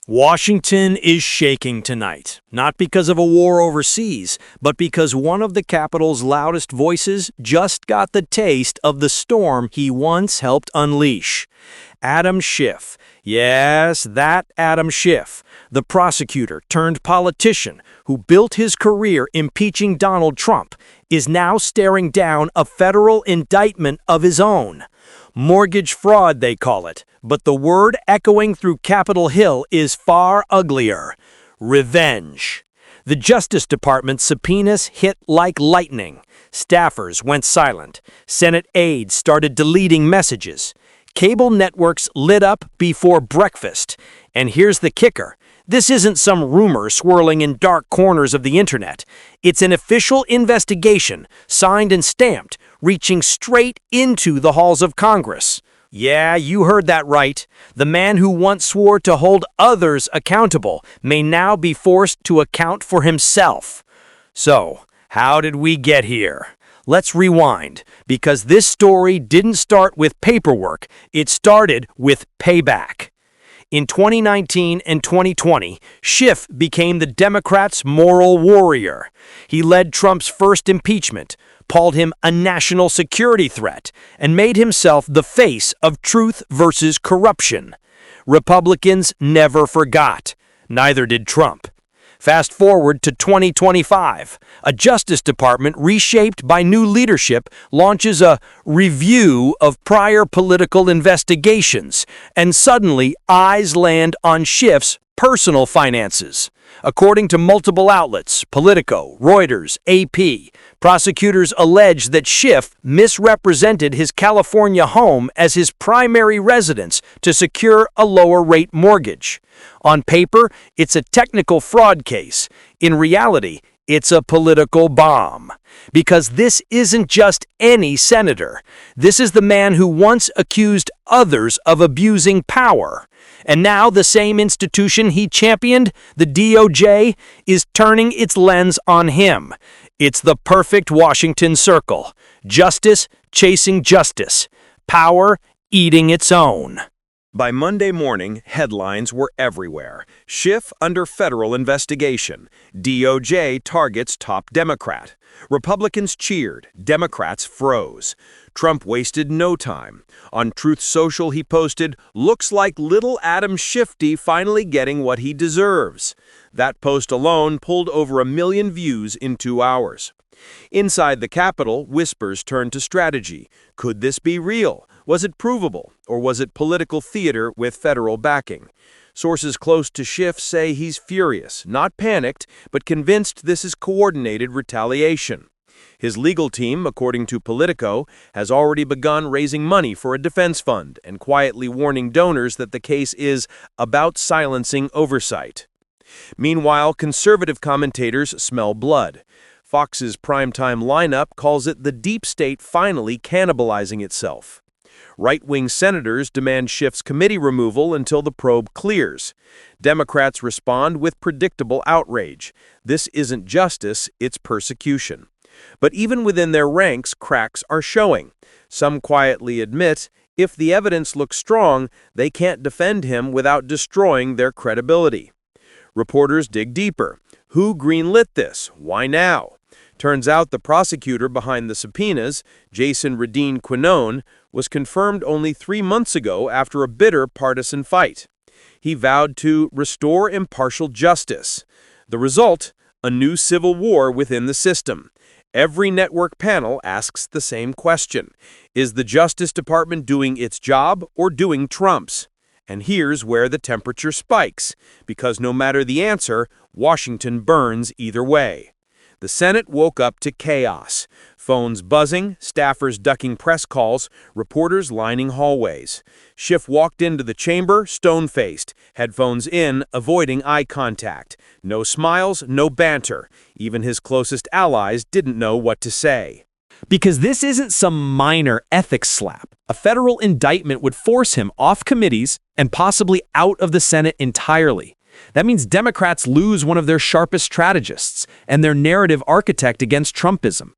Washington is shaking tonight, not because of a war overseas, but because one of the Capitol's loudest voices just got the taste of the storm he once helped unleash. Adam Schiff, yes, that Adam Schiff, the prosecutor turned politician who built his career impeaching Donald Trump, is now staring down a federal indictment of his own. Mortgage fraud, they call it, but the word echoing through Capitol Hill is far uglier: revenge. The Justice Department's subpoenas hit like lightning. Staffers went silent. Senate aides started deleting messages. Cable networks lit up before breakfast. And here's the kicker. This isn't some rumor swirling in dark corners of the internet. It's an official investigation, signed and stamped, reaching straight into the halls of Congress. Yeah, you heard that right. The man who once swore to hold others accountable may now be forced to account for himself. So, how did we get here? Let's rewind, because this story didn't start with paperwork, it started with payback. In 2019 and 2020, Schiff became the Democrats' moral warrior. He led Trump's first impeachment, called him a national security threat, and made himself the face of truth versus corruption. Republicans never forgot. Neither did Trump. Fast forward to 2025. A Justice Department reshaped by new leadership launches a review of prior political investigations, and suddenly eyes land on Schiff's personal finances. According to multiple outlets, Politico, Reuters, AP, prosecutors allege that Schiff misrepresented his California home as his primary residence to secure a lower-rate mortgage. On paper, it's a technical fraud case. In reality, it's a political bomb. Because this isn't just any senator. This is the man who once accused others of abusing power. And now the same institution he championed, the DOJ, is turning its lens on him. It's the perfect Washington circle. Justice chasing justice. Power eating its own. By Monday morning, headlines were everywhere. Schiff under federal investigation. DOJ targets top Democrat. Republicans cheered. Democrats froze. Trump wasted no time. On Truth Social, he posted, "Looks like little Adam Schiff finally getting what he deserves." That post alone pulled over 1 million views in 2 hours. Inside the Capitol, whispers turned to strategy. Could this be real? Was it provable, or was it political theater with federal backing? Sources close to Schiff say he's furious, not panicked, but convinced this is coordinated retaliation. His legal team, according to Politico, has already begun raising money for a defense fund and quietly warning donors that the case is about silencing oversight. Meanwhile, conservative commentators smell blood. Fox's primetime lineup calls it the deep state finally cannibalizing itself. Right-wing senators demand Schiff's committee removal until the probe clears. Democrats respond with predictable outrage. This isn't justice, it's persecution. But even within their ranks, cracks are showing. Some quietly admit, if the evidence looks strong, they can't defend him without destroying their credibility. Reporters dig deeper. Who greenlit this? Why now? Turns out the prosecutor behind the subpoenas, Jason Quinone, was confirmed only 3 months ago after a bitter partisan fight. He vowed to restore impartial justice. The result? A new civil war within the system. Every network panel asks the same question. Is the Justice Department doing its job or doing Trump's? And here's where the temperature spikes, because no matter the answer, Washington burns either way. The Senate woke up to chaos. Phones buzzing, staffers ducking press calls, reporters lining hallways. Schiff walked into the chamber, stone-faced, headphones in, avoiding eye contact. No smiles, no banter. Even his closest allies didn't know what to say. Because this isn't some minor ethics slap. A federal indictment would force him off committees and possibly out of the Senate entirely. That means Democrats lose one of their sharpest strategists and their narrative architect against Trumpism.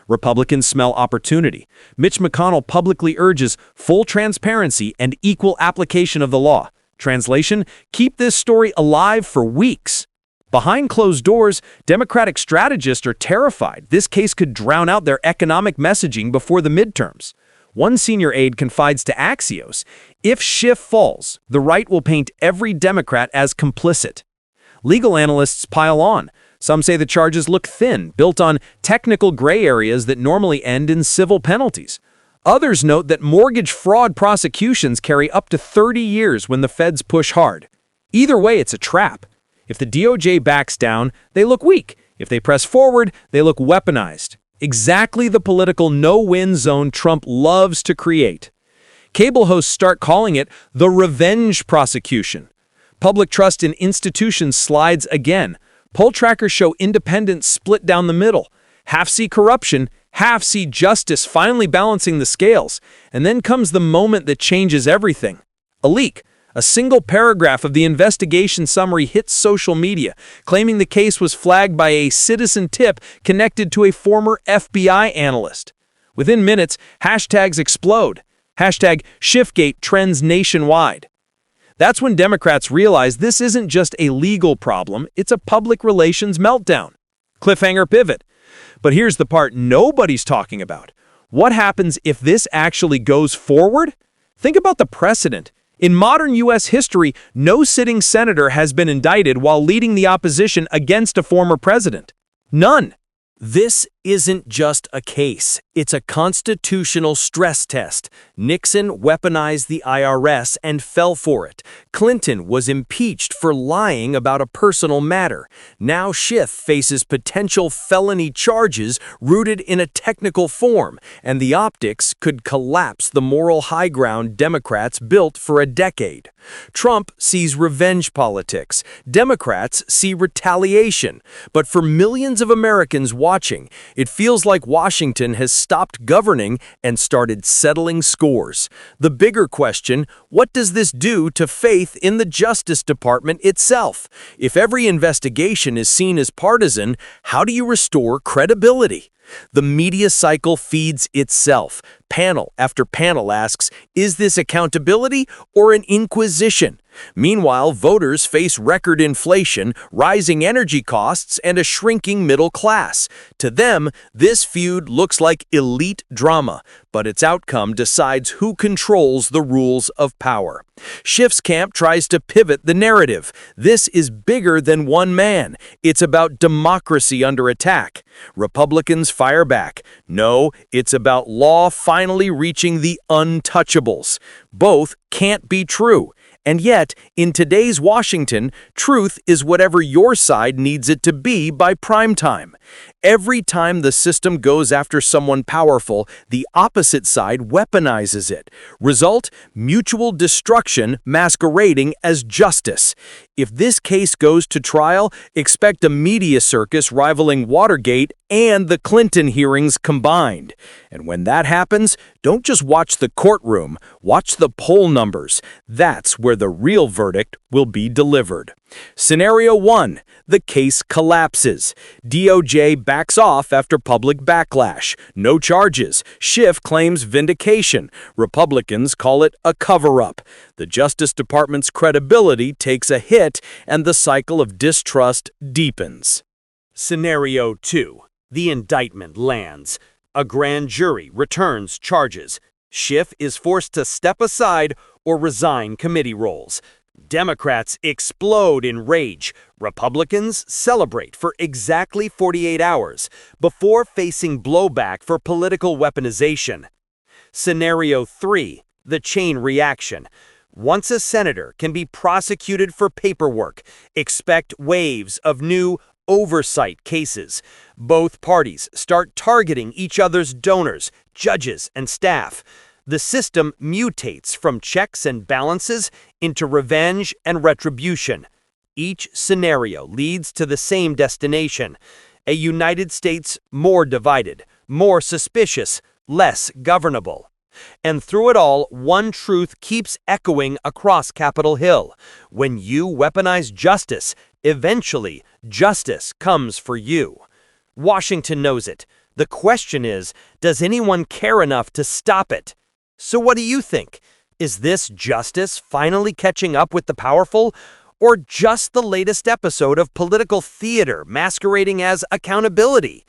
Republicans smell opportunity. Mitch McConnell publicly urges full transparency and equal application of the law. Translation, keep this story alive for weeks. Behind closed doors, Democratic strategists are terrified this case could drown out their economic messaging before the midterms. One senior aide confides to Axios, if Schiff falls, the right will paint every Democrat as complicit. Legal analysts pile on. Some say the charges look thin, built on technical gray areas that normally end in civil penalties. Others note that mortgage fraud prosecutions carry up to 30 years when the feds push hard. Either way, it's a trap. If the DOJ backs down, they look weak. If they press forward, they look weaponized. Exactly the political no-win zone Trump loves to create. Cable hosts start calling it the revenge prosecution. Public trust in institutions slides again. Poll trackers show independents split down the middle. Half see corruption, half see justice finally balancing the scales. And then comes the moment that changes everything. A leak. A single paragraph of the investigation summary hits social media, claiming the case was flagged by a citizen tip connected to a former FBI analyst. Within minutes, hashtags explode. Hashtag Schiffgate trends nationwide. That's when Democrats realize this isn't just a legal problem, it's a public relations meltdown. Cliffhanger pivot. But here's the part nobody's talking about. What happens if this actually goes forward? Think about the precedent. In modern U.S. history, no sitting senator has been indicted while leading the opposition against a former president. None. This isn't just a case. It's a constitutional stress test. Nixon weaponized the IRS and fell for it. Clinton was impeached for lying about a personal matter. Now Schiff faces potential felony charges rooted in a technical form, and the optics could collapse the moral high ground Democrats built for a decade. Trump sees revenge politics. Democrats see retaliation. But for millions of Americans watching, it feels like Washington has stopped governing and started settling scores. The bigger question, what does this do to faith in the Justice Department itself? If every investigation is seen as partisan, how do you restore credibility? The media cycle feeds itself. Panel after panel asks, is this accountability or an inquisition? Meanwhile, voters face record inflation, rising energy costs, and a shrinking middle class. To them, this feud looks like elite drama, but its outcome decides who controls the rules of power. Schiff's camp tries to pivot the narrative. This is bigger than one man. It's about democracy under attack. Republicans fire back. No, it's about law finally reaching the untouchables. Both can't be true. And yet, in today's Washington, truth is whatever your side needs it to be by prime time. Every time the system goes after someone powerful, the opposite side weaponizes it. Result, mutual destruction masquerading as justice. If this case goes to trial, expect a media circus rivaling Watergate and the Clinton hearings combined. And when that happens, don't just watch the courtroom, watch the poll numbers. That's where the real verdict will be delivered. Scenario 1. The case collapses. DOJ backs off after public backlash. No charges. Schiff claims vindication. Republicans call it a cover-up. The Justice Department's credibility takes a hit, and the cycle of distrust deepens. Scenario 2. The indictment lands. A grand jury returns charges. Schiff is forced to step aside or resign committee roles. Democrats explode in rage. Republicans celebrate for exactly 48 hours before facing blowback for political weaponization. Scenario 3. The chain reaction. Once a senator can be prosecuted for paperwork, expect waves of new oversight cases. Both parties start targeting each other's donors, judges, and staff. The system mutates from checks and balances into revenge and retribution. Each scenario leads to the same destination: a United States more divided, more suspicious, less governable. And through it all, one truth keeps echoing across Capitol Hill. When you weaponize justice, eventually justice comes for you. Washington knows it. The question is, does anyone care enough to stop it? So what do you think? Is this justice finally catching up with the powerful, or just the latest episode of political theater masquerading as accountability?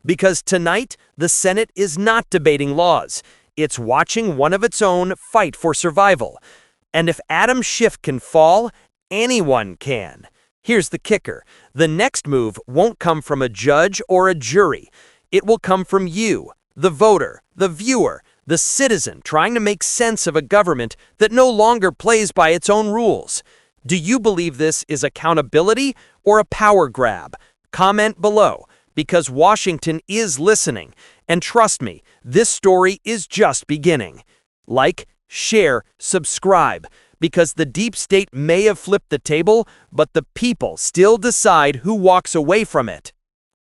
Because tonight, the Senate is not debating laws. It's watching one of its own fight for survival. And if Adam Schiff can fall, anyone can. Here's the kicker. The next move won't come from a judge or a jury. It will come from you, the voter, the viewer, the citizen trying to make sense of a government that no longer plays by its own rules. Do you believe this is accountability or a power grab? Comment below, because Washington is listening. And trust me, this story is just beginning. Like, share, subscribe, because the deep state may have flipped the table, but the people still decide who walks away from it.